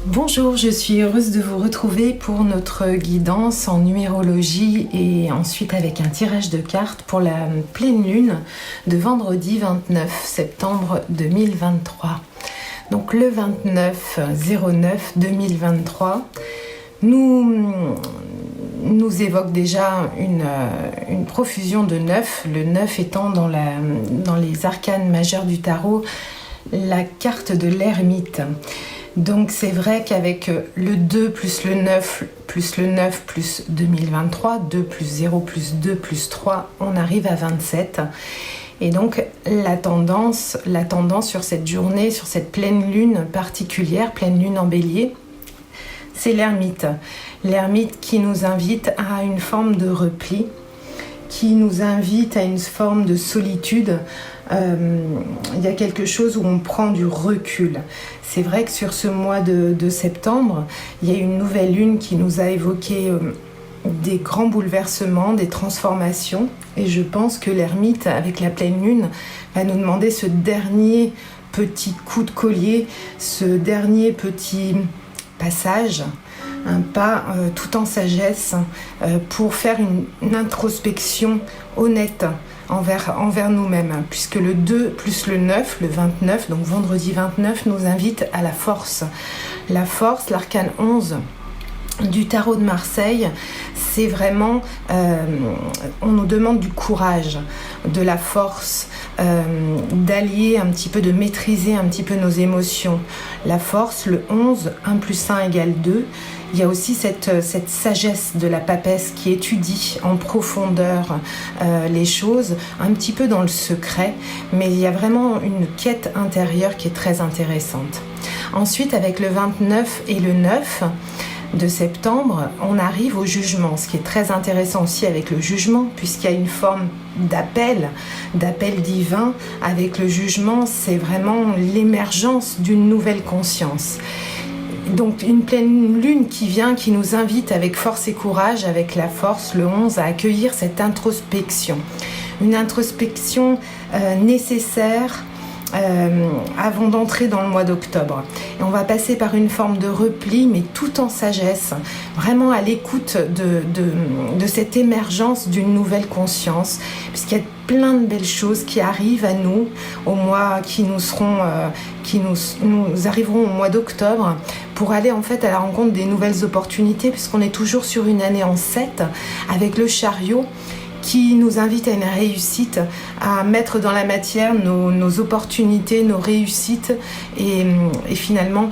Bonjour, je suis heureuse de vous retrouver pour notre guidance en numérologie et ensuite avec un tirage de cartes pour la pleine lune de vendredi 29 septembre 2023. Donc le 29/09/2023 nous évoque déjà une profusion de 9, le 9 étant dans les arcanes majeures du tarot la carte de l'ermite. Donc c'est vrai qu'avec le 2 plus le 9 plus le 9 plus 2023, 2 plus 0 plus 2 plus 3, on arrive à 27. Et donc la tendance sur cette journée, sur cette pleine lune particulière, pleine lune en bélier, c'est l'ermite. L'ermite qui nous invite à une forme de repli, qui nous invite à une forme de solitude. Il y a quelque chose où on prend du recul. C'est vrai que sur ce mois de septembre, il y a une nouvelle lune qui nous a évoqué des grands bouleversements, des transformations. Et je pense que l'ermite, avec la pleine lune, va nous demander ce dernier petit coup de collier, ce dernier petit passage, un pas tout en sagesse pour faire une introspection honnête envers nous-mêmes, puisque le 2 plus le 9, le 29, donc vendredi 29, nous invite à la force. La force, l'arcane 11 du tarot de Marseille, c'est vraiment, on nous demande du courage, de la force, d'allier un petit peu, de maîtriser un petit peu nos émotions. La force, le 11, 1 plus 1 égale 2. Il y a aussi cette sagesse de la papesse qui étudie en profondeur les choses, un petit peu dans le secret, mais il y a vraiment une quête intérieure qui est très intéressante. Ensuite, avec le 29 et le 9 de septembre, on arrive au jugement, ce qui est très intéressant aussi avec le jugement, puisqu'il y a une forme d'appel divin. Avec le jugement, c'est vraiment l'émergence d'une nouvelle conscience. Donc une pleine lune qui nous invite avec force et courage, avec la force, le 11, à accueillir cette introspection. Une introspection nécessaire avant d'entrer dans le mois d'octobre. Et on va passer par une forme de repli, mais tout en sagesse, vraiment à l'écoute de cette émergence d'une nouvelle conscience, puisqu'il y a plein de belles choses qui arrivent à nous au mois nous arriveront au mois d'octobre pour aller en fait à la rencontre des nouvelles opportunités, puisqu'on est toujours sur une année en 7 avec le chariot qui nous invite à une réussite, à mettre dans la matière nos opportunités, nos réussites et finalement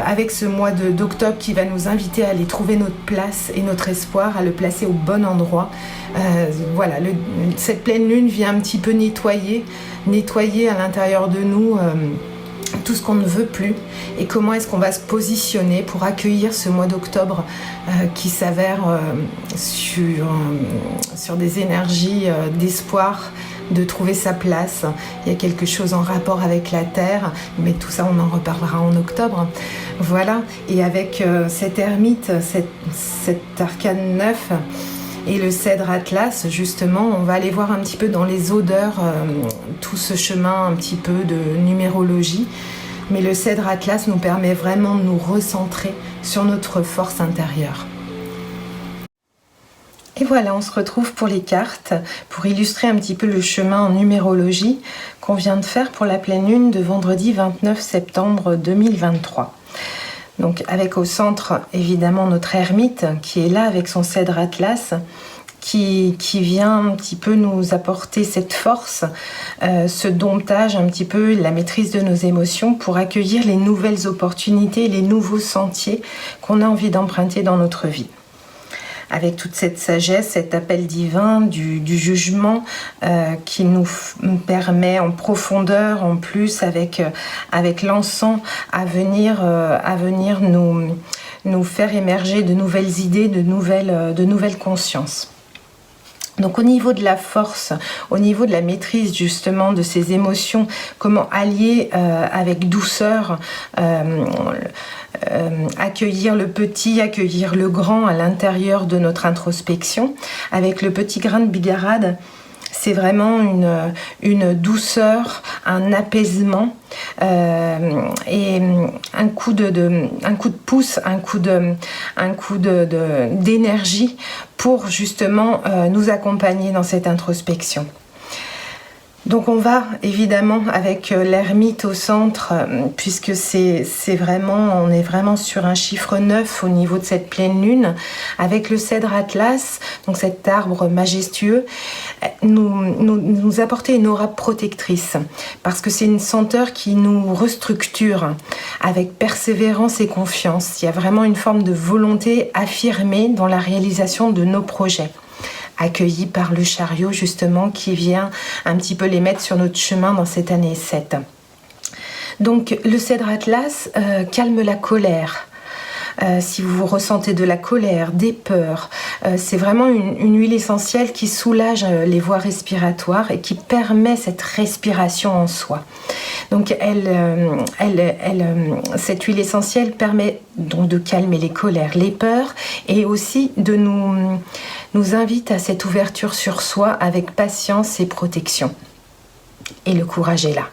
avec ce mois d'octobre qui va nous inviter à aller trouver notre place et notre espoir, à le placer au bon endroit. Voilà, cette pleine lune vient un petit peu nettoyer à l'intérieur de nous tout ce qu'on ne veut plus et comment est-ce qu'on va se positionner pour accueillir ce mois d'octobre qui s'avère sur des énergies d'espoir, de trouver sa place. Il y a quelque chose en rapport avec la terre, mais tout ça on en reparlera en octobre. Voilà, et avec cette ermite, cet arcane 9 et le cèdre Atlas, justement, on va aller voir un petit peu dans les odeurs tout ce chemin un petit peu de numérologie. Mais le cèdre Atlas nous permet vraiment de nous recentrer sur notre force intérieure. Et voilà, on se retrouve pour les cartes, pour illustrer un petit peu le chemin en numérologie qu'on vient de faire pour la pleine lune de vendredi 29 septembre 2023. Donc avec au centre évidemment notre ermite qui est là avec son cèdre Atlas, qui vient un petit peu nous apporter cette force, ce domptage un petit peu, la maîtrise de nos émotions pour accueillir les nouvelles opportunités, les nouveaux sentiers qu'on a envie d'emprunter dans notre vie. Avec toute cette sagesse, cet appel divin du jugement qui nous permet en profondeur, en plus avec l'encens à venir nous faire émerger de nouvelles idées, de nouvelles consciences. Donc au niveau de la force, au niveau de la maîtrise justement de ces émotions, comment allier avec douceur, accueillir le petit, accueillir le grand à l'intérieur de notre introspection, avec le petit grain de bigarade, c'est vraiment une douceur, un apaisement et un coup de pouce, un coup d'énergie pour justement nous accompagner dans cette introspection. Donc on va évidemment avec l'ermite au centre, puisque on est vraiment sur un chiffre 9 au niveau de cette pleine lune, avec le cèdre Atlas, donc cet arbre majestueux, nous apporter une aura protectrice, parce que c'est une senteur qui nous restructure avec persévérance et confiance. Il y a vraiment une forme de volonté affirmée dans la réalisation de nos projets, accueillis par le chariot justement qui vient un petit peu les mettre sur notre chemin dans cette année 7. Donc le cèdre Atlas calme la colère. Si vous ressentez de la colère, des peurs, c'est vraiment une huile essentielle qui soulage les voies respiratoires et qui permet cette respiration en soi. Donc cette huile essentielle permet donc de calmer les colères, les peurs, et aussi de nous invite à cette ouverture sur soi avec patience et protection. Et le courage est là.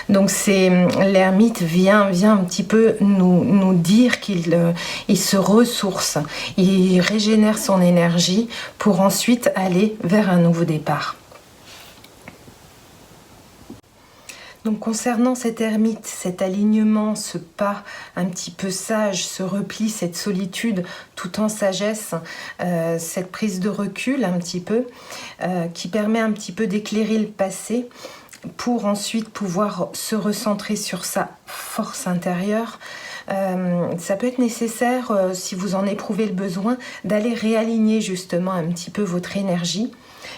Donc l'ermite vient un petit peu nous dire qu'il se ressource, il régénère son énergie pour ensuite aller vers un nouveau départ. Donc concernant cet ermite, cet alignement, ce pas un petit peu sage, ce repli, cette solitude tout en sagesse, cette prise de recul un petit peu, qui permet un petit peu d'éclairer le passé, pour ensuite pouvoir se recentrer sur sa force intérieure. Ça peut être nécessaire, si vous en éprouvez le besoin, d'aller réaligner justement un petit peu votre énergie.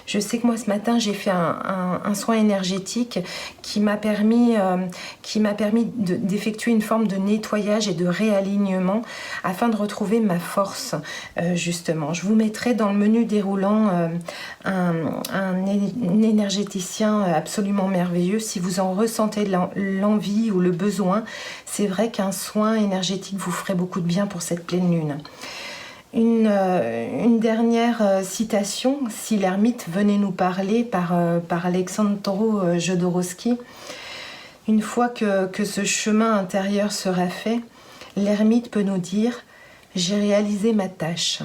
Je sais que moi ce matin j'ai fait un soin énergétique qui m'a permis d'effectuer une forme de nettoyage et de réalignement afin de retrouver ma force justement. Je vous mettrai dans le menu déroulant un énergéticien absolument merveilleux. Si vous en ressentez l'envie ou le besoin, c'est vrai qu'un soin énergétique vous ferait beaucoup de bien pour cette pleine lune. Une dernière citation, si l'ermite venait nous parler par Alexandro Jodorowsky. Une fois que ce chemin intérieur sera fait, l'ermite peut nous dire « J'ai réalisé ma tâche.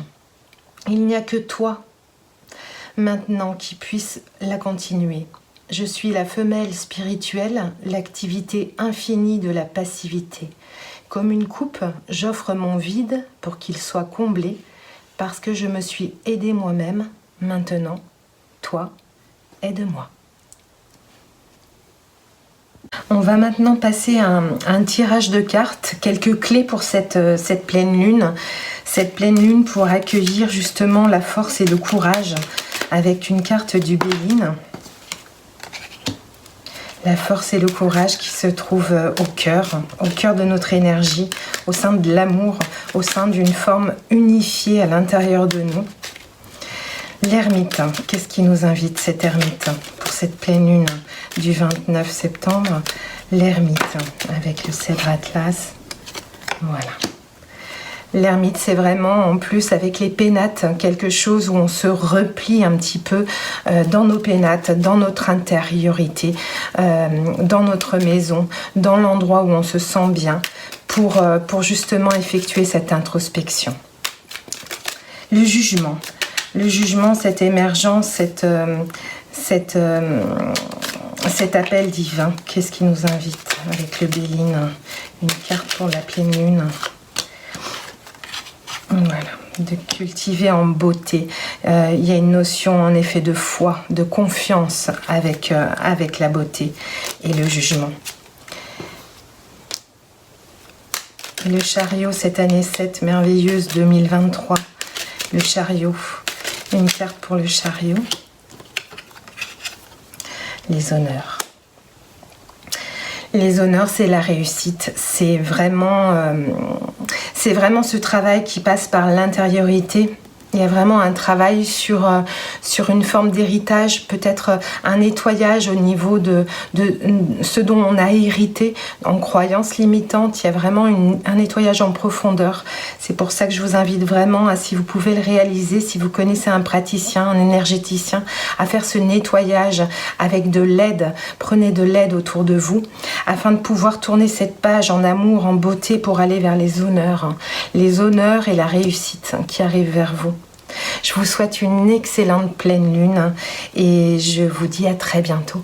Il n'y a que toi maintenant qui puisse la continuer. Je suis la femelle spirituelle, l'activité infinie de la passivité. Comme une coupe, j'offre mon vide pour qu'il soit comblé, parce que je me suis aidée moi-même. Maintenant, toi, aide-moi. » On va maintenant passer à un tirage de cartes, quelques clés pour cette pleine lune. Cette pleine lune pour accueillir justement la force et le courage avec une carte du Béline. La force et le courage qui se trouvent au cœur de notre énergie, au sein de l'amour, au sein d'une forme unifiée à l'intérieur de nous. L'ermite, qu'est-ce qui nous invite cet ermite pour cette pleine lune du 29 septembre? L'ermite avec le cèdre Atlas, voilà. L'ermite, c'est vraiment, en plus, avec les pénates, quelque chose où on se replie un petit peu dans nos pénates, dans notre intériorité, dans notre maison, dans l'endroit où on se sent bien, pour justement effectuer cette introspection. Le jugement, cette émergence, cet appel divin, qu'est-ce qui nous invite avec le Béline? Une carte pour la pleine lune. Voilà, de cultiver en beauté. Il y a une notion en effet de foi, de confiance avec la beauté et le jugement. Et le chariot, cette année 7 merveilleuse 2023. Le chariot, une carte pour le chariot. Les honneurs. Les honneurs, c'est la réussite. C'est vraiment ce travail qui passe par l'intériorité Il y a vraiment un travail sur une forme d'héritage, peut-être un nettoyage au niveau de ce dont on a hérité en croyances limitantes. Il y a vraiment un nettoyage en profondeur. C'est pour ça que je vous invite vraiment, si vous pouvez le réaliser, si vous connaissez un praticien, un énergéticien, à faire ce nettoyage avec de l'aide. Prenez de l'aide autour de vous afin de pouvoir tourner cette page en amour, en beauté pour aller vers les honneurs et la réussite qui arrivent vers vous. Je vous souhaite une excellente pleine lune et je vous dis à très bientôt.